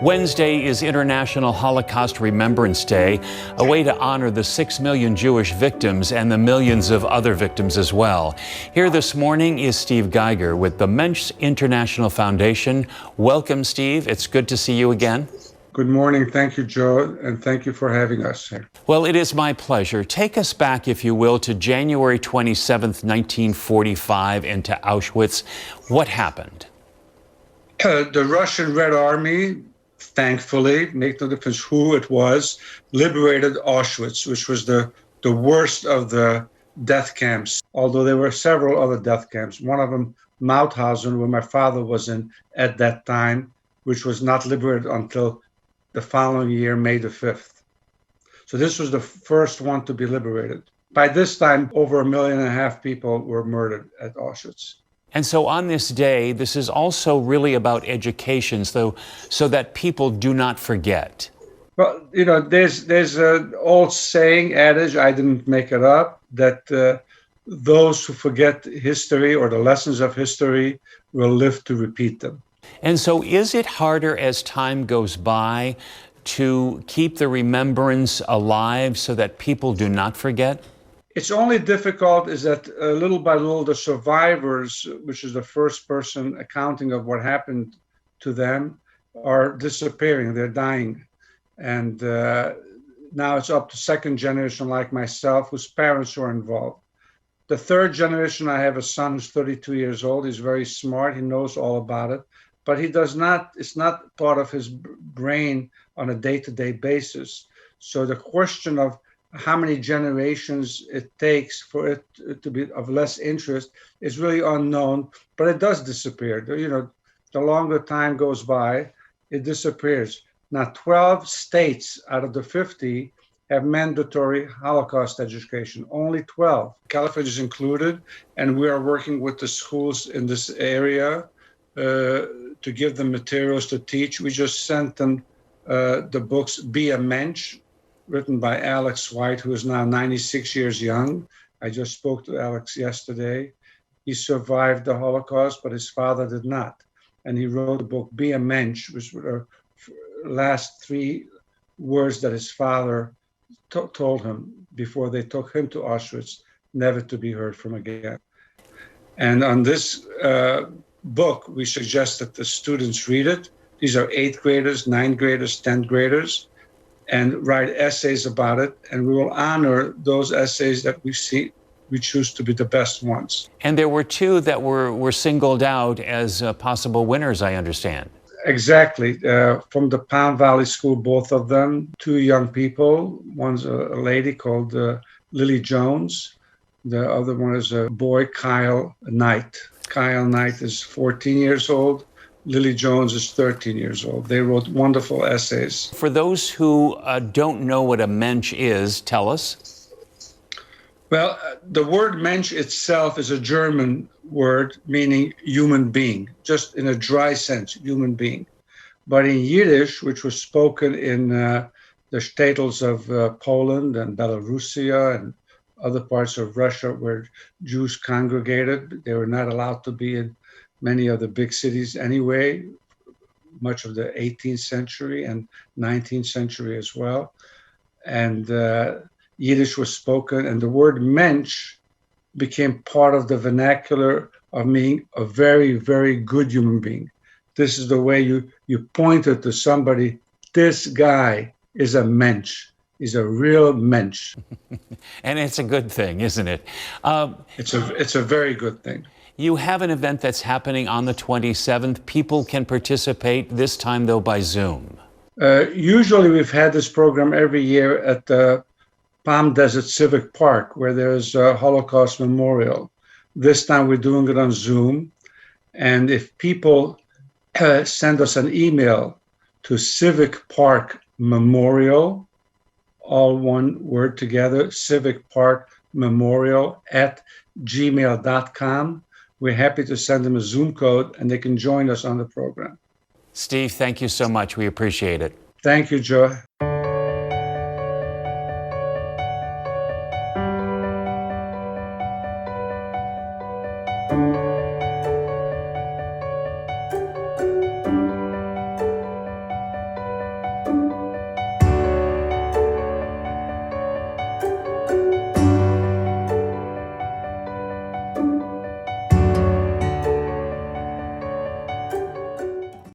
Wednesday is International Holocaust Remembrance Day, a way to honor the 6 million Jewish victims and the millions of other victims as well. Here this morning is Steve Geiger with the Mensch International Foundation. Welcome, Steve. It's good to see you again. Good morning. Thank you, Joe, and thank you for having us here. Well, it is my pleasure. Take us back, if you will, to January 27th, 1945, and to Auschwitz. What happened? The Russian Red Army, thankfully, make no difference who it was, liberated Auschwitz, which was the worst of the death camps, although there were several other death camps. One of them, Mauthausen, where my father was in at that time, which was not liberated until the following year, May the 5th. So this was the first one to be liberated. By this time, over 1.5 million people were murdered at Auschwitz. And so on this day, this is also really about education, so that people do not forget. Well, you know, there's an old saying, adage, I didn't make it up, that those who forget history or the lessons of history will live to repeat them. And so is it harder as time goes by to keep the remembrance alive so that people do not forget? It's only difficult is that little by little, the survivors, which is the first person accounting of what happened to them, are disappearing. They're dying. And now it's up to second generation like myself, whose parents were involved. The third generation, I have a son who's 32 years old. He's very smart. He knows all about it. But he does not, it's not part of his brain on a day-to-day basis. So the question of how many generations it takes for it to be of less interest is really unknown, but it does disappear. You know, the longer time goes by, it disappears. Now, 12 states out of the 50 have mandatory Holocaust education, only 12. California is included, and we are working with the schools in this area to give them materials to teach. We just sent them the books Be a Mensch, written by Alex White, who is now 96 years young. I just spoke to Alex yesterday. He survived the Holocaust, but his father did not. And he wrote the book Be a Mensch, which were the last 3 words that his father told him before they took him to Auschwitz, never to be heard from again. And on this book, we suggest that the students read it. These are 8th graders, 9th graders, 10th graders, and write essays about it. And we will honor those essays that we choose to be the best ones. And there were 2 that were singled out as possible winners, I understand. Exactly. From the Palm Valley School, both of them, 2 young people. One's a lady called Lily Jones. The other one is a boy, Kyle Knight. Kyle Knight is 14 years old. Lily Jones is 13 years old. They wrote wonderful essays. For those who don't know what a Mensch is, tell us. Well, the word Mensch itself is a German word meaning human being, just in a dry sense, human being. But in Yiddish, which was spoken in the shtetls of Poland and Belarusia and other parts of Russia where Jews congregated, they were not allowed to be in many of the big cities anyway, much of the 18th century and 19th century as well. And Yiddish was spoken, and the word Mensch became part of the vernacular of being a very, very good human being. This is the way you pointed to somebody, this guy is a Mensch. He's a real Mensch. And it's a good thing, isn't it? It's a very good thing. You have an event that's happening on the 27th. People can participate, this time though by Zoom. Usually we've had this program every year at the Palm Desert Civic Park, where there's a Holocaust Memorial. This time we're doing it on Zoom. And if people send us an email to Civic Park Memorial, all one word together, Civic Park Memorial @gmail.com, we're happy to send them a Zoom code and they can join us on the program. Steve, thank you so much. We appreciate it. Thank you, Joe.